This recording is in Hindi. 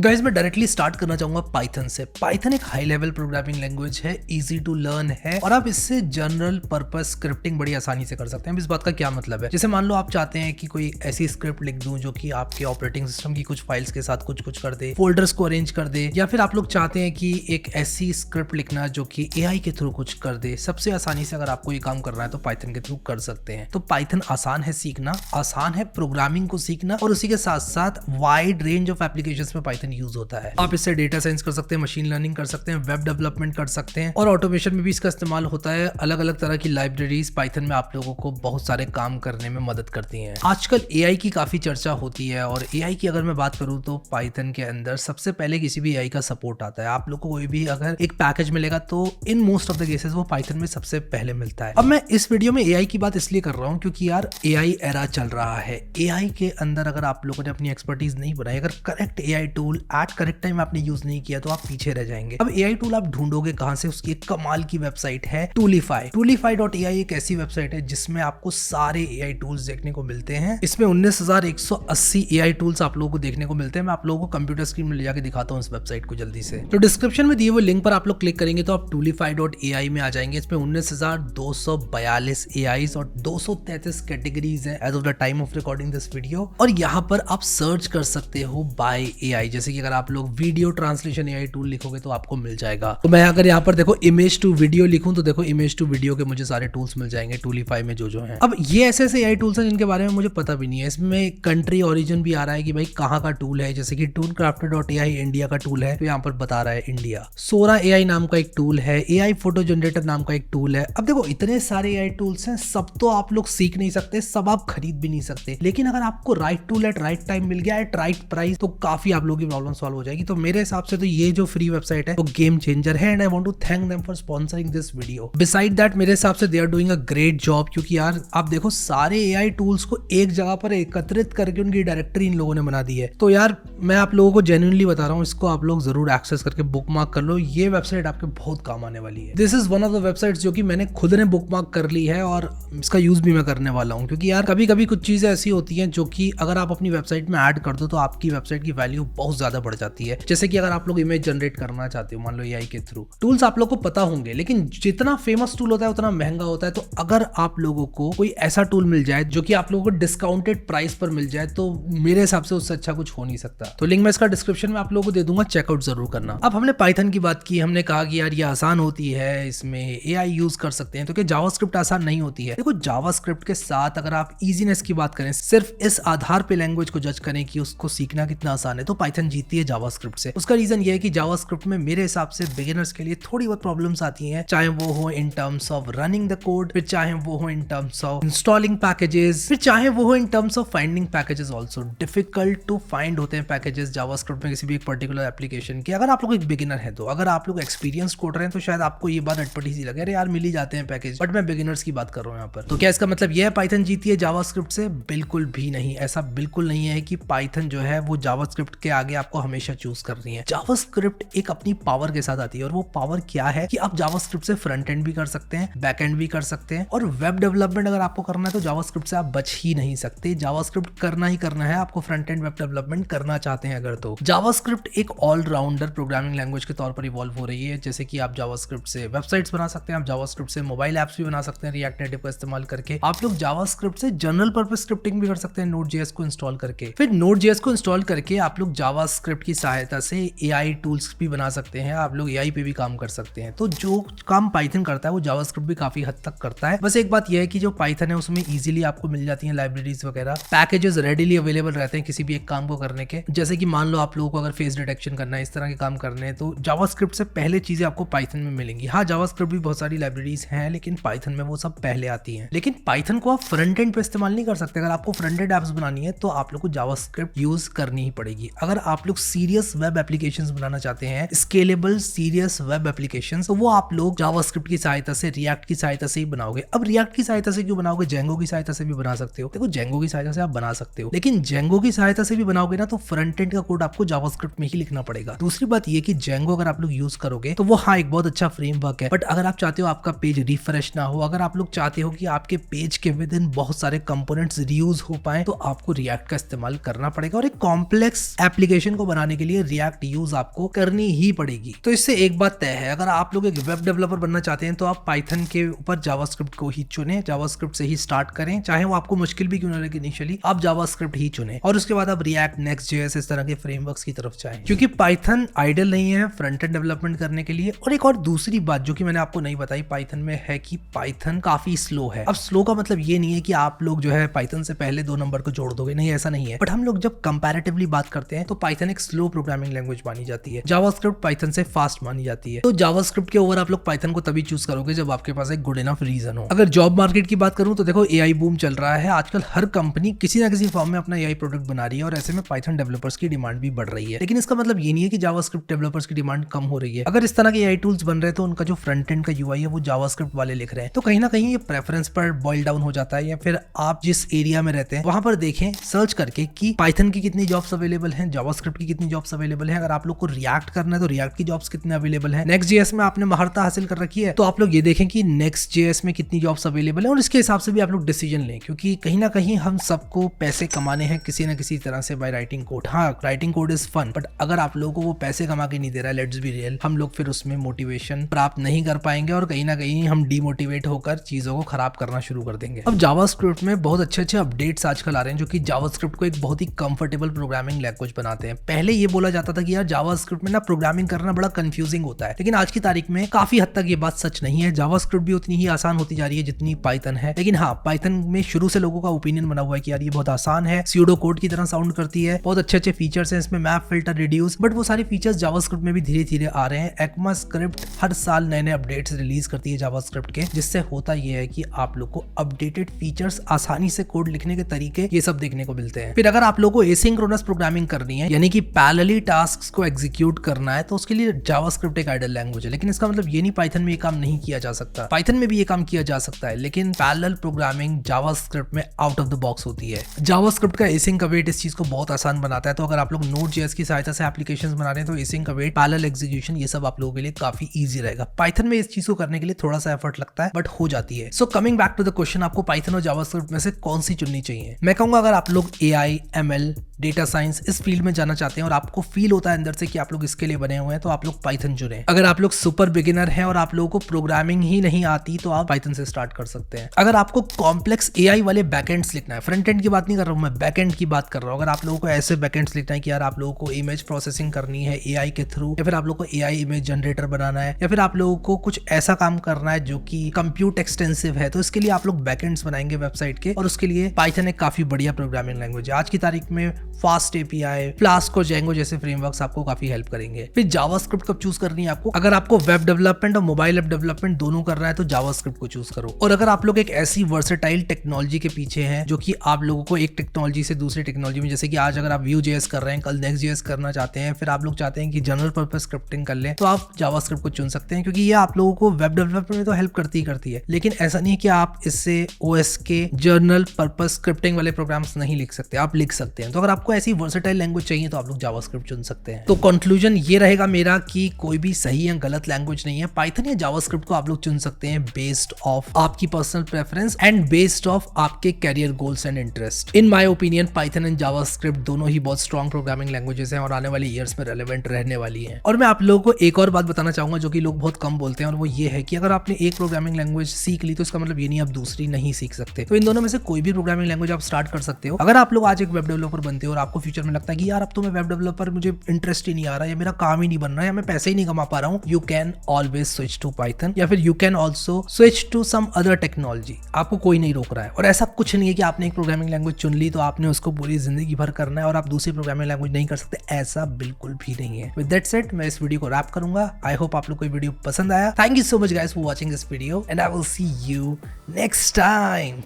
गाइस मैं डायरेक्टली स्टार्ट करना चाहूंगा पाइथन से। पाइथन एक हाई लेवल प्रोग्रामिंग लैंग्वेज है, इजी टू लर्न है और आप इससे जनरल पर्पस स्क्रिप्टिंग बड़ी आसानी से कर सकते हैं। इस बात का क्या मतलब है, जैसे मान लो आप चाहते हैं कि कोई ऐसी स्क्रिप्ट लिख दूं जो कि आपके ऑपरेटिंग सिस्टम की कुछ फाइल्स के साथ कुछ कर दे, फोल्डर्स को अरेंज कर दे, या फिर आप लोग चाहते हैं कि एक ऐसी स्क्रिप्ट लिखना जो कि एआई के थ्रू कुछ कर दे। सबसे आसानी से अगर आपको ये काम करना है तो पाइथन के थ्रू कर सकते हैं। तो पाइथन आसान है सीखना, आसान है प्रोग्रामिंग को सीखना, और उसी के साथ साथ वाइड रेंज ऑफ एप्लीकेशंस में पाइथन यूज होता है। आप इससे डेटा साइंस कर सकते हैं, मशीन लर्निंग कर सकते हैं, वेब डेवलपमेंट कर सकते हैं, और ऑटोमेशन में भी इसका इस्तेमाल होता है। अलग अलग तरह की लाइब्रेरीज पाइथन में आप लोगों को बहुत सारे काम करने में मदद करती हैं। आजकल एआई की काफी चर्चा होती है, और एआई की अगर मैं बात करूं तो पाइथन के अंदर सबसे पहले किसी भी एआई का सपोर्ट आता है। आप लोग को कोई भी अगर एक पैकेज मिलेगा तो in most of the cases वो पाइथन में सबसे पहले मिलता है। अब मैं इस वीडियो में एआई की बात इसलिए कर रहा हूं क्योंकि यार एआई एरा चल रहा है। एआई के अंदर अगर आप लोगों ने अपनी एक्सपर्टीज नहीं बनाई, अगर correct AI tool at correct time आपने यूज नहीं किया तो आप पीछे रह जाएंगे। अब एआई टूल आप ढूंढोगे कहां से? उसकी एक कमाल की वेबसाइट है टूलिफाई। टूलिफाई.ai एक ऐसी वेबसाइट है जिसमें आपको सारे एआई टूल्स देखने को मिलते हैं। इसमें 19,180 एआई टूल्स आप लोगों को देखने को मिलते हैं। मैं आप लोगों को कंप्यूटर स्क्रीन में ले जाके दिखाता हूं इस वेबसाइट को जल्दी से। तो डिस्क्रिप्शन में दिए हुए लिंक पर आप लोग क्लिक करेंगे तो आप टूलिफाई.ai में आ जाएंगे। इसमें 19,242 एआईज और 233 कैटेगरीज हैं as of the time of recording this video. और यहाँ पर आप सर्च कर सकते हो बाय एआई। जैसे कि अगर आप लोग वीडियो ट्रांसलेशन एआई टूल लिखोगे तो आपको मिल जाएगा। तो मैं अगर यहाँ पर देखो इमेज टू वीडियो लिखूं तो देखो इमेज टू वीडियो के मुझे सारे टूल्स मिल जाएंगे टूलिफाई में जो हैं। अब ये ऐसे एआई टूल्स हैं जिनके बारे में मुझे पता भी नहीं है। इसमें कंट्री ओरिजिन भी आ रहा है कि भाई कहाँ का टूल है। जैसे कि toolcrafter.ai इंडिया का टूल है तो यहाँ पर बता रहा है इंडिया। सोरा एआई नाम का एक टूल है, एआई फोटो जनरेटर नाम का एक टूल है। अब देखो इतने सारे एआई टूल्स हैं, सब तो आप लोग सीख नहीं सकते, सब आप खरीद भी नहीं सकते। लेकिन अगर आपको right tool at right time मिल गया एट राइट प्राइस तो काफी आप लोगों की प्रॉब्लम सॉल्व हो जाएगी। तो मेरे हिसाब से तो ये जो फ्री वेबसाइट है वो गेम चेंजर है and I want to thank them for sponsoring this video. Beside that मेरे हिसाब से they are doing a great job, क्योंकि यार आप देखो सारे एआई टूल्स को एक जगह पर एकत्रित करके उनकी डायरेक्टरी इन लोगों ने बना दी है। तो यार मैं आप लोगों को जेन्युइनली बता रहा हूँ, इसको आप लोग जरूर एक्सेस करके बुकमार्क कर लो। ये वेबसाइट आपके बहुत काम आने वाली है। This is one of the websites जो कि मैंने खुद ने बुकमार्क कर ली है और इसका यूज भी मैं करने वाला हूँ। क्योंकि यार कभी कभी कुछ चीजें ऐसी होती हैं जो कि अगर आप अपनी वेबसाइट में ऐड कर दो तो आपकी वेबसाइट की वैल्यू बहुत ज्यादा बढ़ जाती है। जैसे कि अगर आप लोग इमेज जनरेट करना चाहते हो मान लो एआई के थ्रू, टूल्स आप लोग को पता होंगे लेकिन जितना फेमस टूल होता है उतना महंगा होता है। तो अगर आप लोगों को कोई ऐसा टूल मिल जाए जो कि आप लोगों को डिस्काउंटेड प्राइस पर मिल जाए तो मेरे हिसाब से उससे अच्छा कुछ हो नहीं सकता। तो लिंक मैं इसका डिस्क्रिप्शन में आप लोगों को दे दूंगा, चेकआउट जरूर करना। अब हमने पाइथन की बात की, हमने कहा कि यार ये आसान होती है, इसमें एआई यूज कर सकते हैं। तो क्या जावास्क्रिप्ट आसान नहीं होती है? देखो जावास्क्रिप्ट के साथ अगर आप इजीनेस की बात करें, सिर्फ इस आधार पे लैंग्वेज को जज करें कि उसको सीखना कितना आसान है, तो पाइथन जीतती है जावास्क्रिप्ट से। उसका रीजन ये है कि जावास्क्रिप्ट में मेरे हिसाब से बिगिनर्स के लिए थोड़ी बहुत प्रॉब्लम्स आती हैं, चाहे वो हो in terms of running the code, फिर चाहे वो हो in terms of installing packages, फिर चाहे वो हो in terms of finding packages. Also difficult to find होते हैं पैकेजेस जावास्क्रिप्ट में किसी भी एक पर्टिकुलर एप्लीकेशन के। अगर आप लोग एक बिगिनर है तो, अगर आप लोग एक्सपीरियंस कोडर हैं तो शायद आपको ये बात अटपटी सी लगे, अरे यार मिल ही जाते हैं पैकेज, बट मैं बिगिनर्स की बात कर रहा हूँ यहाँ पर। तो क्या इसका मतलब यह है पाइथन जीती है जावास्क्रिप्ट से? बिल्कुल भी नहीं। ऐसा बिल्कुल नहीं है कि पाइथन जो है वो जावास्क्रिप्ट के आगे आपको हमेशा चूज कर रही है। जावास्क्रिप्ट एक अपनी पावर के साथ आती है, और वो पावर क्या है कि आप जावास्क्रिप्ट से फ्रंट एंड भी कर सकते हैं, बैक एंड भी कर सकते हैं, और वेब डेवलपमेंट अगर आपको करना है तो जावास्क्रिप्ट से आप बच ही नहीं सकते। जावास्क्रिप्ट करना ही करना है आपको, फ्रंट एंड वेब डेवलपमेंट करना चाहते हैं अगर तो। जावास्क्रिप्ट एक ऑलराउंडर प्रोग्रामिंग लैंग्वेज के तौर पर इवॉल्व हो रही है। जैसे कि आप जावास्क्रिप्ट से वेबसाइट्स बना सकते हैं, आप जावास्क्रिप्ट से मोबाइल एप्स भी बना सकते हैं रिएक्ट नेटिव का इस्तेमाल करके। आप लोग जावास्क्रिप्ट से जनरल पर्पस स्क्रिप्टिंग भी कर सकते हैं Node.js को इंस्टॉल करके। फिर Node.js को इंस्टॉल करके आप लोग जावास्क्रिप्ट की सहायता से एआई टूल्स भी बना सकते हैं, आप लोग एआई पे भी काम कर सकते हैं। तो जो काम पाइथन करता है वो जावास्क्रिप्ट भी काफी हद तक करता है। बस एक बात यह है कि जो पाइथन है उसमें इजीली आपको मिल जाती है लाइब्रेरीज वगैरह, पैकेजेस रेडिली अवेलेबल रहते हैं किसी भी एक काम को करने के। जैसे कि मान लो आप लोगों को अगर फेस डिटेक्शन करना है, इस तरह के काम करने हैं, तो जावास्क्रिप्ट से पहले चीजें आपको पाइथन में मिलेंगी। हाँ जावास्क्रिप्ट भी बहुत सारी लाइब्रेरीज हैं लेकिन पाइथन में वो सब पहले आती हैं। लेकिन पाइथन को आप फ्रंट एंड पे इस्तेमाल नहीं कर सकते। अगर आपको फ्रंट एंड एप्स बनानी है तो आप लोग को जावास्क्रिप्ट यूज करनी ही पड़ेगी। अगर आप लोग सीरियस वेब एप्लीकेशंस बनाना चाहते हैं, स्केलेबल सीरियस वेब एप्लीकेशंस, तो वो आप लोग जावास्क्रिप्ट की सहायता से, रिएक्ट की सहायता से ही बनाओगे। अब रिएक्ट की सहायता से क्यों बनाओगे? जेंगो की सहायता से भी बना सकते हो। देखो जेंगो की सहायता से आप बना सकते हो, लेकिन जेंगो की सहायता से भी बनाओगे ना तो फ्रंट एंड का कोड आपको जावास्क्रिप्ट में ही लिखना पड़ेगा। दूसरी बात ये कि जेंगो अगर आप लोग यूज करोगे तो वो हाँ एक बहुत अच्छा फ्रेमवर्क है, बट अगर आप चाहते हो आपका पेज रिफ्रेश ना हो, अगर आप लोग चाहते हो कि आपके पेज के विद इन बहुत सारे कंपोनेंट्स रीयूज हो पाए, तो आपको रिएक्ट का इस्तेमाल करना पड़ेगा। और एक कॉम्प्लेक्स एप्लीकेशन एप्लीकेशन को बनाने के लिए रिएक्ट यूज आपको करनी ही पड़ेगी। तो इससे एक बात तय है, अगर आप लोग एक वेब डेवलपर बनना चाहते हैं तो आप पाइथन के ऊपर जावास्क्रिप्ट को ही चुने, जावास्क्रिप्ट से ही स्टार्ट करें, चाहे वो आपको मुश्किल भी क्यों ना लगे इनिशियली, आप जावास्क्रिप्ट ही चुने और उसके बाद आप रिएक्ट, नेक्स्ट.जेएस इस तरह के फ्रेमवर्क्स की तरफ जाएं, क्योंकि पाइथन आइडल नहीं है फ्रंट एंड डेवलपमेंट करने के लिए। और एक और दूसरी बात जो कि मैंने आपको नहीं बताई पाइथन में है कि पाइथन काफी स्लो है। अब स्लो का मतलब ये नहीं है कि आप लोग जो है पाइथन से पहले 2 नंबर को जोड़ दोगे, नहीं ऐसा नहीं है। बट हम लोग जब कंपैरेटिवली बात करते हैं तो पाइथन एक स्लो प्रोग्रामिंग लैंग्वेज मानी जाती है, जावास्क्रिप्ट पाइथन से फास्ट मानी जाती है। तो जावास्क्रिप्ट के ओवर आप लोग पाइथन को तभी चूज करोगे जब आपके पास एक गुड इनफ रीजन हो। अगर जॉब मार्केट की बात करूं तो देखो एआई बूम चल रहा है आजकल, हर कंपनी किसी ना किसी फॉर्म में अपना एआई प्रोडक्ट बना रही है और ऐसे में पाइथन डेवलपर्स की डिमांड भी बढ़ रही है। लेकिन इसका मतलब ये नहीं है कि जावास्क्रिप्ट डेवलपर्स की डिमांड कम हो रही है। अगर इस तरह के एआई टूल्स बन रहे हैं तो उनका जो फ्रंट एंड का यूआई है वो जावास्क्रिप्ट वाले लिख रहे हैं, तो कहीं ना कहीं ये प्रेफरेंस पर बॉइल डाउन हो जाता है। या फिर आप जिस एरिया में रहते हैं वहां पर देखें सर्च करके कि पाइथन की कितनी जॉब्स अवेलेबल हैं, जावास्क्रिप्ट की कितनी जॉब्स अवेलेबल हैं। अगर आप लोग को रिएक्ट करना है तो रिएक्ट की जॉब्स कितने अवेलेबल हैं। नेक्स्ट.जेएस में आपने महारता हासिल कर रखी है तो आप लोग ये देखें कि नेक्स्ट.जेएस में कितनी जॉब्स अवेलेबल है और इसके हिसाब से भी आप लोग डिसीजन लें, क्योंकि कहीं ना कहीं हम सबको पैसे कमाने हैं किसी ना किसी तरह से बाय राइटिंग कोड। हाँ, writing code is fun, but अगर आप लोगों को वो पैसे कमा के नहीं दे रहा है, लेट्स बी रियल, हम लोग फिर उसमें मोटिवेशन प्राप्त नहीं कर पाएंगे और कहीं ना कहीं हम डीमोटिवेट होकर चीजों को खराब करना शुरू कर देंगे। अब जावास्क्रिप्ट में बहुत अच्छे अपडेट्स आजकल आ रहे हैं जो कि जावास्क्रिप्ट को एक बहुत ही कंफर्टेबल प्रोग्रामिंग लैंग्वेज बनाते हैं। पहले ये बोला जाता था कि यार जावास्क्रिप्ट में ना प्रोग्रामिंग करना बड़ा कंफ्यूजिंग होता है, लेकिन आज की तारीख में काफी हद तक ये बात सच नहीं है। जावास्क्रिप्ट भी उतनी ही आसान होती जा रही है जितनी पाइथन है। लेकिन हाँ, पाइथन में शुरू से लोगों का ओपिनियन बना हुआ है कि यार ये बहुत आसान है, स्यूडो कोड की तरह साउंड करती है, बहुत अच्छे फीचर्स हैं इसमें, मैप फिल्टर, रिड्यूस, बट वो सारे फीचर्स जावास्क्रिप्ट में भी धीरे धीरे आ रहे हैं। ECMAScript हर साल नए नए अपडेट्स रिलीज करती है जावास्क्रिप्ट के, जिससे होता यह है कि आप लोग को अपडेटेड फीचर्स, आसानी से कोड लिखने के तरीके, ये सब देखने को मिलते हैं। फिर अगर आप लोगों को एसिंक्रोनस प्रोग्रामिंग करनी है, यानी कि पैरेलली टास्क्स को एग्जीक्यूट करना है, तो उसके लिए जावास्क्रिप्ट एक आइडल लैंग्वेज है। लेकिन इसका मतलब ये नहीं पाइथन में ये काम नहीं किया जा सकता, पाइथन में भी ये काम किया जा सकता है, लेकिन पैरेलल प्रोग्रामिंग जावास्क्रिप्ट में आउट ऑफ द बॉक्स होती है। जावास्क्रिप्ट का एसिंक अवेट इस चीज को बहुत आसान बनाता है। तो अगर आप लोग नोड.जेएस की सहायता से एप्लीकेशंस बना रहे हैं तो एसिंक अवेट, पैरेलल एग्जीक्यूशन, ये सब आप लोगों के लिए काफी इजी रहेगा। पाइथन में इस चीज को करने के लिए थोड़ा सा एफर्ट लगता है, बट हो जाती है। So coming back to the question, आपको पाइथन और जावास्क्रिप्ट में से कौन सी चुननी चाहिए? मैं कहूंगा अगर आप लोग एआई, एमएल, डेटा साइंस इस फील्ड में जाना चाहते हैं और आपको फील होता है अंदर से कि आप लोग इसके लिए बने हुए हैं, तो आप लोग पाइथन चुनें। अगर आप लोग सुपर बिगिनर हैं और आप लोगों को प्रोग्रामिंग ही नहीं आती तो आप पाइथन से स्टार्ट कर सकते हैं। अगर आपको कॉम्प्लेक्स एआई वाले बैकएंड्स लिखना है, फ्रंट एंड की बात नहीं कर रहा हूं मैं, बैकएंड की बात कर रहा हूं, अगर आप लोगों को ऐसे बैकएंड्स लिखना है कि यार आप लोगों को इमेज प्रोसेसिंग करनी है एआई के थ्रू, या फिर आप लोगों को एआई इमेज जनरेटर बनाना है, या फिर आप लोगों को कुछ ऐसा काम करना है जो कि कंप्यूट एक्सटेंसिव है, तो इसके लिए आप लोग बैकएंड्स बनाएंगे वेबसाइट के, और उसके लिए पाइथन एक काफी बढ़िया प्रोग्रामिंग लैंग्वेज है। आज की तारीख में फास्ट एपीआई, फ्लास्क और जेंगो जैसे फ्रेमवर्क्स आपको काफी हेल्प करेंगे। फिर जावास्क्रिप्ट कब चूज करनी है आपको? अगर आपको वेब डेवलपमेंट और मोबाइल ऐप डेवलपमेंट दोनों करना है तो जावास्क्रिप्ट को चूज करो। और अगर आप लोग एक ऐसी वर्सेटाइल टेक्नोलॉजी के पीछे हैं जो कि आप लोगों को एक टेक्नोलॉजी से दूसरी टेक्नोलॉजी में, जैसे कि आज अगर आप Vue.js कर रहे हैं, कल Next.js करना चाहते हैं, फिर आप लोग चाहते हैं कि जनरल पर्पस स्क्रिप्टिंग कर लें, तो आप जावास्क्रिप्ट को चुन सकते हैं, क्योंकि ये आप लोगों को वेब डेवलपमेंट में तो हेल्प करती है। लेकिन ऐसा नहीं कि आप इससे OS के जनरल पर्पस स्क्रिप्टिंग वाले प्रोग्राम्स नहीं लिख सकते, आप लिख सकते हैं। तो अगर आपको ऐसी वर्सेटाइल लैंग्वेज चाहिए तो आप लोग जावास्क्रिप्ट चुन सकते हैं। तो कंक्लूजन ये रहेगा मेरा कि कोई भी सही या गलत लैंग्वेज नहीं है, पाइथन या जावास्क्रिप्ट को आप लोग चुन सकते हैं बेस्ड ऑफ आपकी personal preference and based of आपके career goals and interest. In my opinion Python and JavaScript दोनों ही बहुत स्ट्रॉन्ग प्रोग्रामिंग लैंग्वेजेस हैं और आने वाले ईयर्स में रेलेवेंट रहने वाली हैं। और मैं आप लोगों को एक और बात बताना चाहूंगा जो कि लोग बहुत कम बोलते हैं, और वो ये है कि अगर आपने एक प्रोग्रामिंग लैंग्वेज सीख ली तो इसका मतलब ये नहीं आप दूसरी नहीं सीख सकते। तो इन दोनों में से कोई भी प्रोग्रामिंग लैंग्वेज आप स्टार्ट कर सकते हो। अगर आप लोग आज एक वेब डेवलपर बनते हो और आपको फ्यूचर में लगता है कि यार अब तो मैं वेब डेवलपर, मुझे इंटरेस्ट ही नहीं आ रहा, या मेरा काम ही नहीं बन रहा है, या मैं पैसे ही नहीं कमा पा रहा हूँ, you can always switch to Python, या फिर you can also switch to some other technology. आपको कोई नहीं रोक रहा है। और ऐसा कुछ नहीं है कि आपने एक प्रोग्रामिंग लैंग्वेज चुन ली तो आपने उसको पूरी जिंदगी भर करना है और आप दूसरी प्रोग्रामिंग लैंग्वेज नहीं कर सकते, ऐसा बिल्कुल भी नहीं है। विद दैट सेड मैं इस वीडियो को रैप करूंगा। आई होप आप लोग को वीडियो पसंद आया। Thank you so much guys for watching this video and I will see you next time.